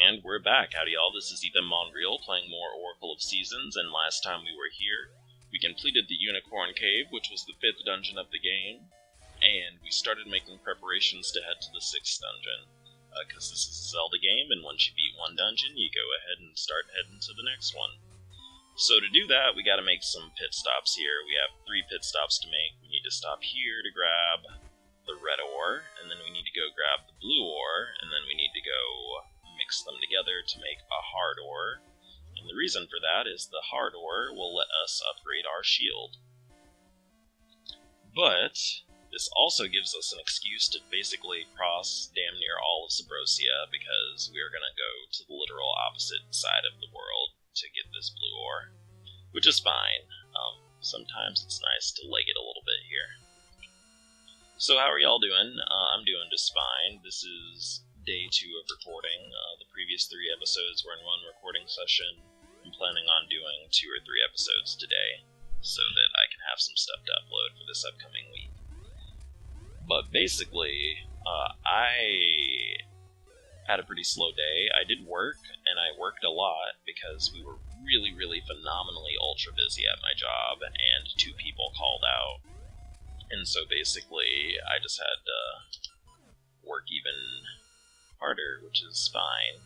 And we're back. Howdy y'all, this is Ethan Bonreal playing more Oracle of Seasons, and last time we were here, we completed the Unicorn Cave, which was the 5th dungeon of the game, and we started making preparations to head to the 6th dungeon. Because this is a Zelda game, and once you beat one dungeon, you go ahead and start heading to the next one. So to do that, we gotta make some pit stops here. We have 3 pit stops to make. We need to stop here to grab the red ore, and then we need to go grab the blue ore, and then we need to go mix them together to make a hard ore. And the reason for that is the hard ore will let us upgrade our shield. But this also gives us an excuse to basically cross damn near all of Subrosia, because we are going to go to the literal opposite side of the world to get this blue ore, which is fine. Sometimes it's nice to leg it a little bit here. So how are y'all doing? I'm doing just fine. This is day 2 of recording. The previous 3 episodes were in one recording session. I'm planning on doing 2 or 3 episodes today, so that I can have some stuff to upload for this upcoming week. But basically, I had a pretty slow day. I did work, and I worked a lot because we were really phenomenally ultra busy at my job, and 2 people called out. And so basically, I just had to work even harder, which is fine.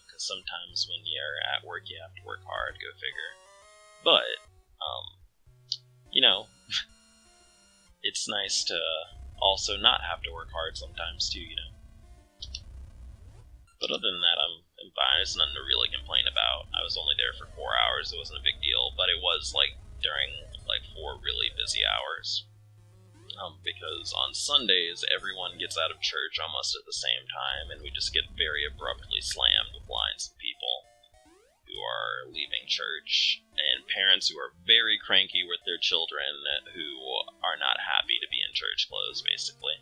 Because sometimes when you're at work, you have to work hard, go figure. But, you know, it's nice to also not have to work hard sometimes too, you know. But other than that, I'm fine. There's nothing to really complain about. I was only there for 4 hours. It wasn't a big deal, but it was like during like 4 really busy hours. Because on Sundays, everyone gets out of church almost at the same time, and we just get very abruptly slammed with lines of people who are leaving church, and parents who are very cranky with their children who are not happy to be in church clothes, basically.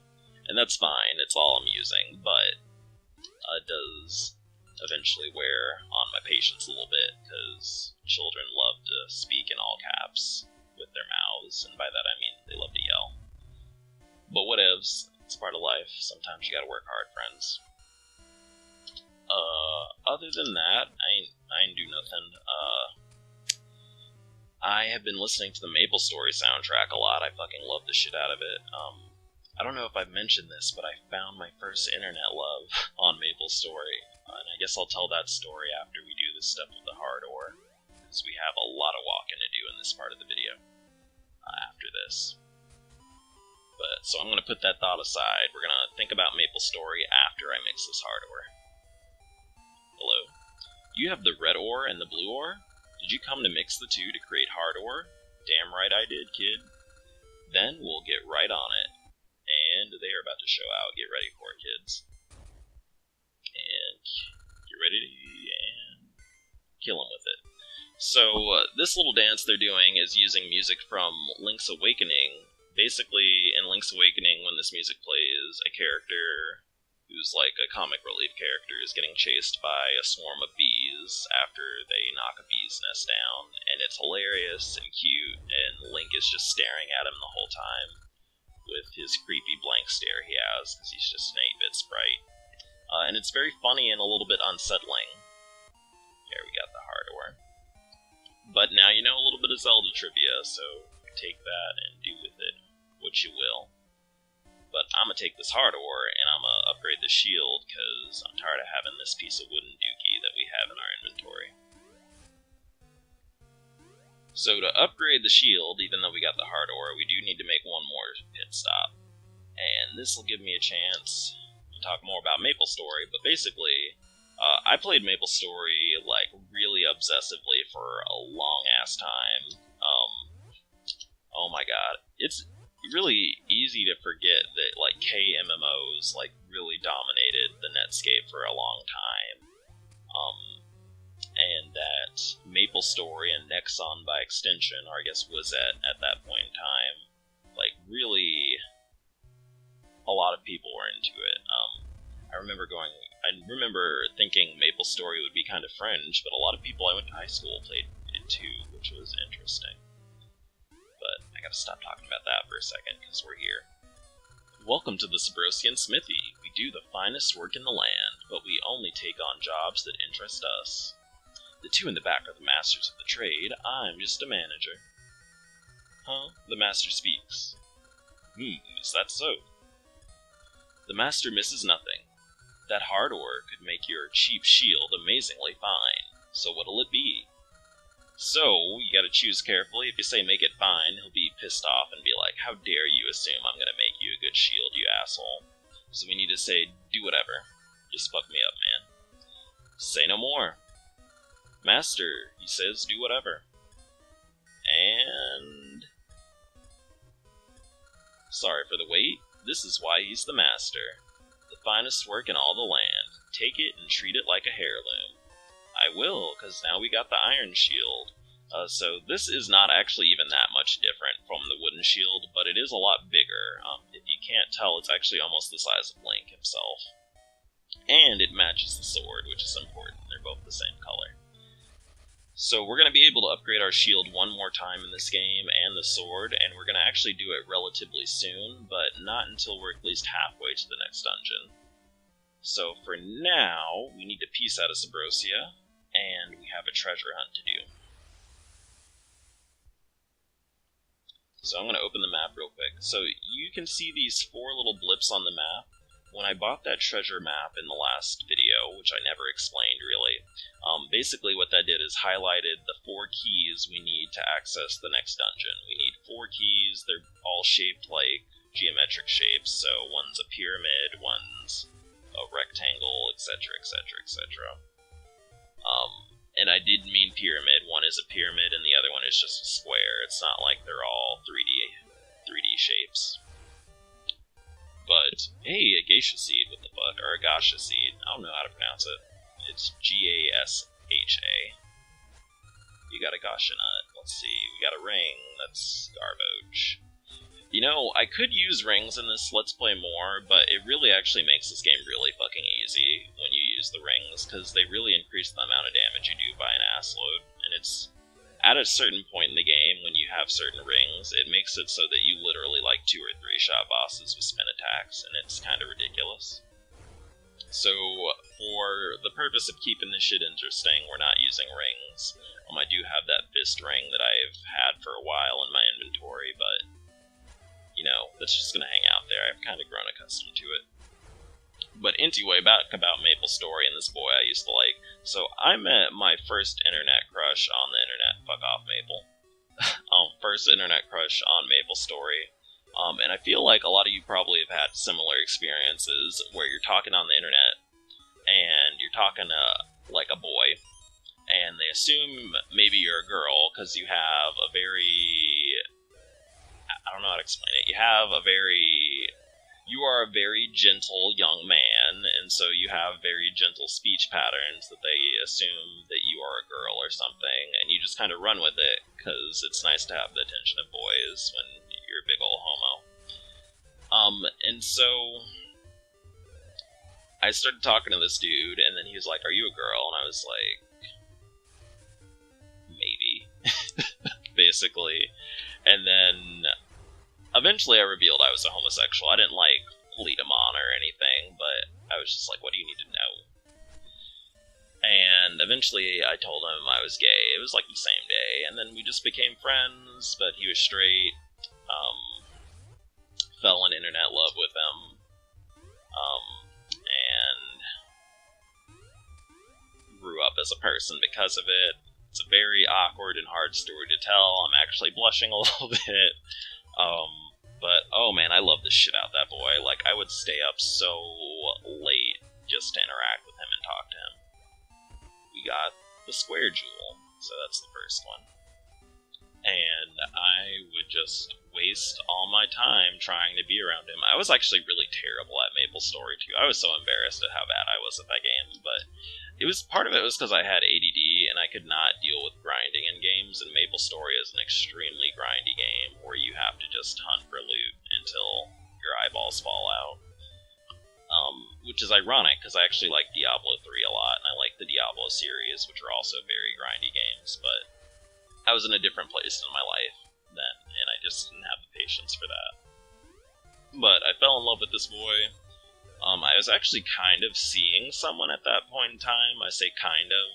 And that's fine, it's all amusing, but it does eventually wear on my patience a little bit, because children love to speak in all caps with their mouths, and by that I mean they love to yell. But whatevs, it's part of life. Sometimes you gotta work hard, friends. Other than that, I ain't do nothing. I have been listening to the MapleStory soundtrack a lot. I fucking love the shit out of it. I don't know if I've mentioned this, but I found my first internet love on MapleStory. And I guess I'll tell that story after we do this stuff with the hard ore, because we have a lot of walking to do in this part of the video after this. So I'm going to put that thought aside. We're going to think about MapleStory after I mix this hard ore. Hello. You have the red ore and the blue ore? Did you come to mix the 2 to create hard ore? Damn right I did, kid. Then we'll get right on it. And they are about to show out. Get ready for it, kids. And get ready and kill them with it. So this little dance they're doing is using music from Link's Awakening. Basically, in Link's Awakening, when this music plays, a character who's like a comic relief character is getting chased by a swarm of bees after they knock a bee's nest down, and it's hilarious and cute, and Link is just staring at him the whole time with his creepy blank stare he has, because he's just an 8-bit sprite. And it's very funny and a little bit unsettling. Here we got the hard ore. But now you know a little bit of Zelda trivia, so take that and do with it what you will. But I'm gonna take this hard ore and I'm gonna upgrade the shield, because I'm tired of having this piece of wooden dookie that we have in our inventory. So to upgrade the shield, even though we got the hard ore, we do need to make one more pit stop. And this will give me a chance to talk more about MapleStory, but basically, I played MapleStory like really obsessively for a long ass time. Oh my god, it's really easy to forget that like KMMOs like really dominated the Netscape for a long time, and that MapleStory and Nexon by extension, or I guess was at that point in time, like really a lot of people were into it. I remember thinking MapleStory would be kind of fringe, but a lot of people I went to high school played it too, which was interesting. But I gotta stop talking about that for a second, because we're here. Welcome to the Subrosian Smithy. We do the finest work in the land, but we only take on jobs that interest us. The two in the back are the masters of the trade. I'm just a manager. Huh? The master speaks. Is that so? The master misses nothing. That hard ore could make your cheap shield amazingly fine. So what'll it be? So, you gotta choose carefully. If you say make it fine, he'll be pissed off and be like, how dare you assume I'm gonna make you a good shield, you asshole. So we need to say, do whatever. Just fuck me up, man. Say no more. Master, he says, do whatever. And... sorry for the wait. This is why he's the master. The finest work in all the land. Take it and treat it like a heirloom. I will, because now we got the iron shield. So this is not actually even that much different from the wooden shield, but it is a lot bigger. If you can't tell, it's actually almost the size of Link himself. And it matches the sword, which is important. They're both the same color. So we're going to be able to upgrade our shield one more time in this game, and the sword, and we're going to actually do it relatively soon, but not until we're at least halfway to the next dungeon. So for now, we need to piece out of Subrosia, and we have a treasure hunt to do. So I'm going to open the map real quick. So you can see these 4 little blips on the map. When I bought that treasure map in the last video, which I never explained really, basically what that did is highlighted the 4 keys we need to access the next dungeon. We need 4 keys, they're all shaped like geometric shapes, so one's a pyramid, one's a rectangle, etc, etc, etc. And I did mean pyramid. One is a pyramid and the other one is just a square. It's not like they're all 3D shapes. But, hey, a geisha seed, what the fuck? Or a gasha seed. I don't know how to pronounce it. It's Gasha. You got a gasha nut. Let's see, we got a ring. That's garbage. You know, I could use rings in this Let's Play more, but it really actually makes this game really fucking easy when you use the rings, because they really increase the amount of damage you do by an ass load, and it's at a certain point in the game when you have certain rings, it makes it so that you literally like 2 or 3 shot bosses with spin attacks, and it's kind of ridiculous. So, for the purpose of keeping this shit interesting, we're not using rings. I do have that fist ring that I've had for a while in my inventory, but you know, that's just gonna hang out there. I've kind of grown accustomed to it. But anyway, back about Maple Story and this boy I used to like. So I met my first internet crush on the internet. Fuck off, Maple. First internet crush on Maple Story. And I feel like a lot of you probably have had similar experiences where you're talking on the internet and you're talking to like a boy, and they assume maybe you're a girl because you have a very... I don't know how to explain it. You are a very gentle young man, and so you have very gentle speech patterns that they assume that you are a girl or something, and you just kind of run with it, because it's nice to have the attention of boys when you're a big old homo. And so I started talking to this dude, and then he was like, "Are you a girl?" And I was like, maybe. Basically. And then eventually I revealed I was a homosexual. I didn't, like, lead him on or anything, but I was just like, what do you need to know? And eventually I told him I was gay. It was, like, the same day. And then we just became friends, but he was straight. Fell in internet love with him. And grew up as a person because of it. It's a very awkward and hard story to tell. I'm actually blushing a little bit. But, oh man, I love the shit out of that boy. Like, I would stay up so late just to interact with him and talk to him. We got the Square Jewel, so that's the first one. And I would just waste all my time trying to be around him. I was actually really terrible at Maple Story, too. I was so embarrassed at how bad I was at that game, but part of it was because I had ADD, and I could not deal with grinding in games, and Maple Story is an extremely grindy game, where you have to just hunt for loot until your eyeballs fall out. Which is ironic, because I actually like Diablo 3 a lot, and I like the Diablo series, which are also very grindy games, but I was in a different place in my life then, and I just didn't have the patience for that. But I fell in love with this boy. I was actually kind of seeing someone at that point in time. I say kind of,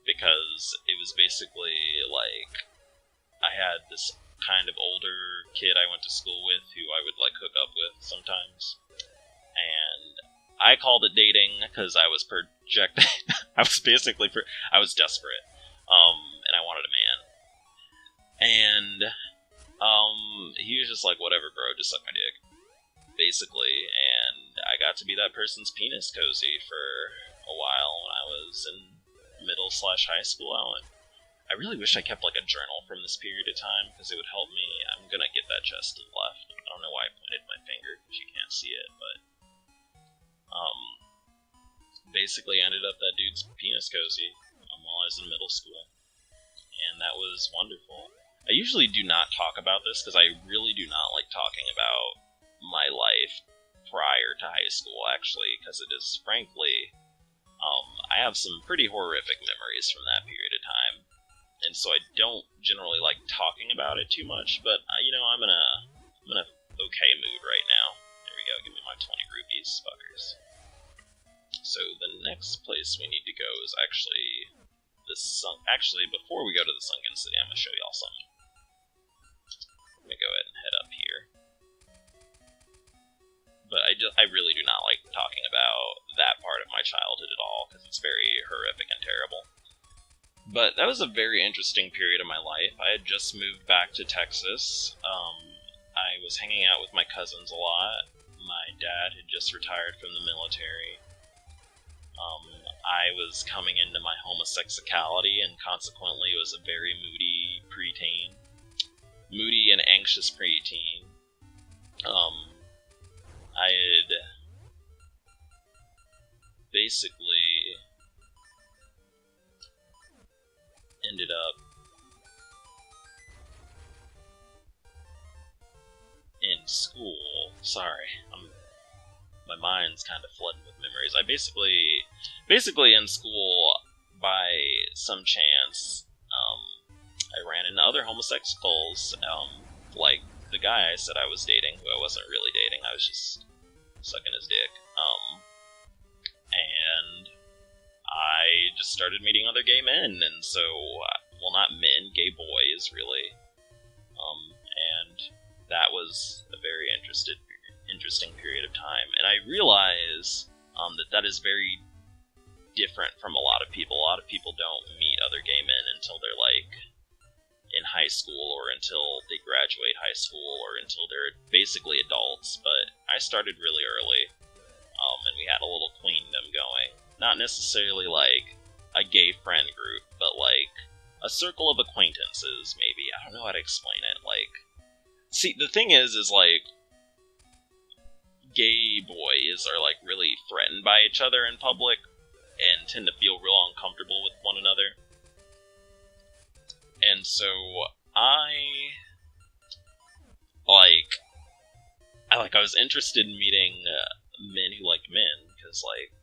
because it was basically like I had this kind of older kid I went to school with who I would like hook up with sometimes, and I called it dating because I was projecting. I was basically I was desperate, and I wanted a man, and he was just like, whatever, bro, just suck my dick, basically, and I got to be that person's penis cozy for a while when I was in middle/high school. I really wish I kept like a journal from this period of time because it would help me. I'm gonna get that chest to the left. I don't know why I pointed my finger because you can't see it, but basically ended up that dude's penis cozy while I was in middle school, and that was wonderful. I usually do not talk about this because I really do not like talking about my life prior to high school, actually, because it is, frankly, I have some pretty horrific memories from that period of time, and so I don't generally like talking about it too much, but, I'm in a okay mood right now. There we go, give me my 20 rupees, fuckers. So the next place we need to go is actually actually, before we go to the Sunken City, I'm going to show y'all something. I'm going to go ahead and head up here. But I really do not like talking about that part of my childhood at all, because it's very horrific and terrible. But that was a very interesting period of my life. I had just moved back to Texas. I was hanging out with my cousins a lot. My dad had just retired from the military. I was coming into my homosexuality, and consequently was a very moody preteen. Moody and anxious preteen. I had basically ended up in school. Sorry, my mind's kind of flooding with memories. I basically in school, by some chance, I ran into other homosexuals, like the guy I said I was dating, who I wasn't really dating, I was just sucking his dick, and I just started meeting other gay men, and so, well, not men, gay boys, really, and that was a very interesting period of time, and I realize, that is very different from a lot of people. A lot of people don't meet other gay men until they're, like, in high school, or until they graduate high school, or until they're basically adults, but I started really early, and we had a little queendom going. Not necessarily, like, a gay friend group, but, like, a circle of acquaintances, maybe. I don't know how to explain it, like... See, the thing is, like, gay boys are, like, really threatened by each other in public, and tend to feel real uncomfortable with one another. And so, I was interested in meeting men who liked men, because, like,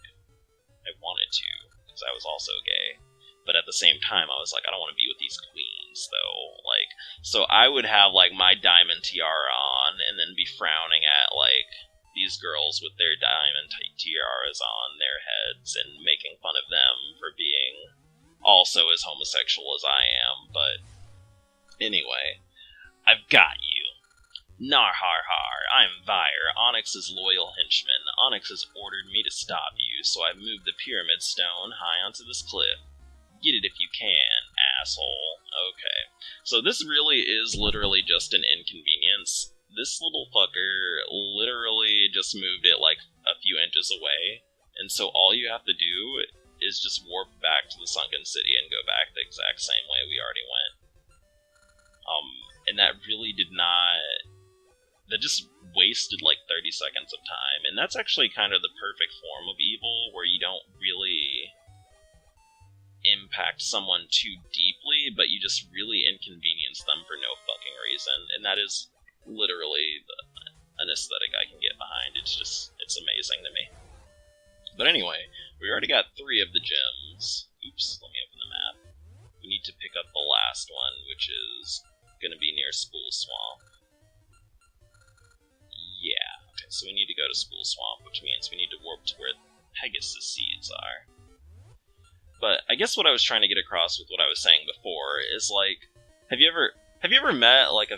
I wanted to, because I was also gay. But at the same time, I was like, I don't want to be with these queens, though. Like, so I would have, like, my diamond tiara on, and then be frowning at, like, these girls with their diamond tiaras on their heads, and making fun of them for being also as homosexual as I am, but anyway, I've got you. Nar har har, I'm Vire, Onyx's loyal henchman. Onyx has ordered me to stop you, so I moved the pyramid stone high onto this cliff. Get it if you can, asshole. Okay. So this really is literally just an inconvenience. This little fucker literally just moved it like a few inches away, and so all you have to do is just warp back to the Sunken City and go back the exact same way we already went. And that really did not... That just wasted like 30 seconds of time, and that's actually kind of the perfect form of evil, where you don't really impact someone too deeply, but you just really inconvenience them for no fucking reason, and that is literally an aesthetic I can get behind. It's amazing to me. But anyway, we already got 3 of the gems. Oops, let me open the map. We need to pick up the last one, which is going to be near Spool Swamp. so we need to go to Spool Swamp, which means we need to warp to where Pegasus seeds are. But I guess what I was trying to get across with what I was saying before is, like, have you ever met, like,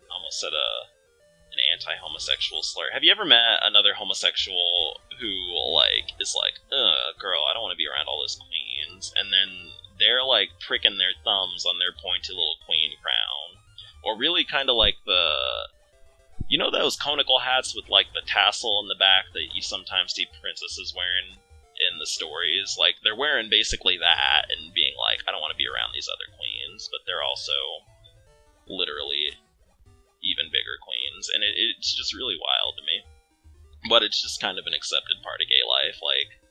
almost said an anti-homosexual slur. Have you ever met another homosexual who, like, is like, ugh, girl, I don't want to be around all those queens, and then they're, like, pricking their thumbs on their pointy little queen crown? Or really kind of like you know those conical hats with, like, the tassel in the back that you sometimes see princesses wearing in the stories? Like, they're wearing basically that and being like, I don't want to be around these other queens, but they're also literally even bigger queens, and it's just really wild to me. But it's just kind of an accepted part of gay life. Like,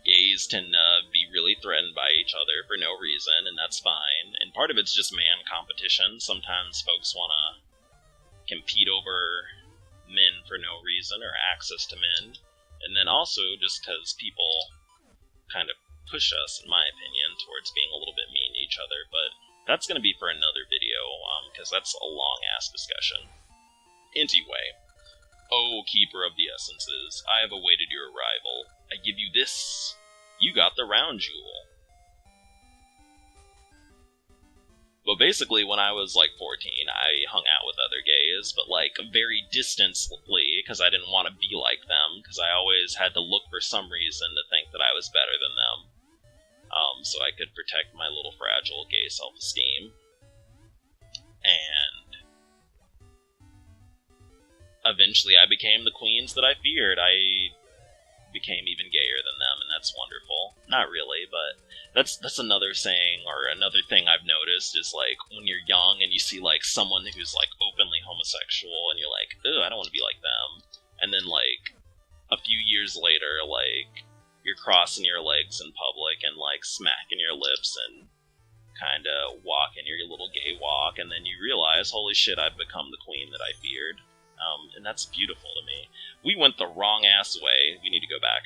gays tend to be really threatened by each other for no reason, and that's fine. And part of it's just man competition. Sometimes folks want to compete over men for no reason, or access to men. And then also just because people kind of push us, in my opinion, towards being a little bit mean to each other. But that's going to be for another video, because that's a long-ass discussion. Anyway, oh, Keeper of the Essences, I have awaited your arrival. I give you this. You got the round jewel. But basically, when I was, like, 14, I hung out with other gays, but, like, very distantly, because I didn't want to be like them, because I always had to look for some reason to think that I was better than them. So I could protect my little fragile gay self-esteem. And eventually I became the queens that I feared. I became even gayer than them, and that's wonderful. Not really, but that's another saying, or another thing I've noticed, is, like, when you're young and you see, like, someone who's, like, openly homosexual, and you're like, ugh, I don't want to be like them. And then, like, a few years later, like, you're crossing your legs in public and, like, smacking your lips and kind of walking your little gay walk, and then you realize, holy shit, I've become the queen that I feared. And that's beautiful to me. We went the wrong-ass way. We need to go back.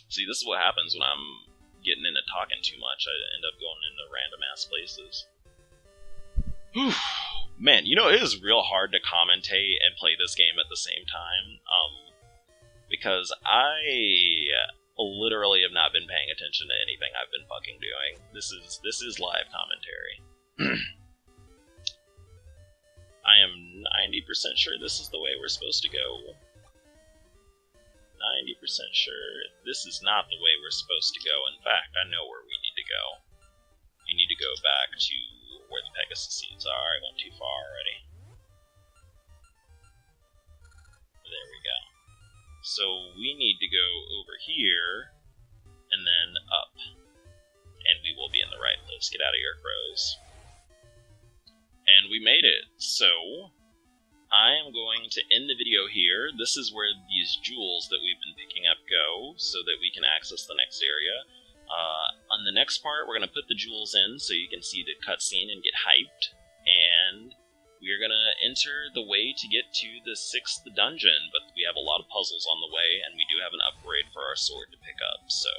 See, this is what happens when I'm getting into talking too much. I end up going into random-ass places. Whew. Man, you know, it is real hard to commentate and play this game at the same time. Because I literally have not been paying attention to anything I've been fucking doing. This is live commentary. I am 90% sure this is the way we're supposed to go. 90% sure this is not the way we're supposed to go. In fact, I know where we need to go. We need to go back to where the Pegasus seeds are. I went too far already. There we go. So we need to go over here, and then up. And we will be in the right place. Get out of here, crows. And we made it. So I am going to end the video here. This is where these jewels that we've been picking up go, so that we can access the next area. On the next part, we're going to put the jewels in so you can see the cutscene and get hyped. And we are going to enter the way to get to the 6th dungeon, but we have a lot of puzzles on the way, and we do have an upgrade for our sword to pick up. So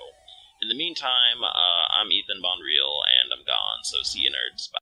in the meantime, I'm Ethan Bonreal, and I'm gone, so see you nerds. Bye.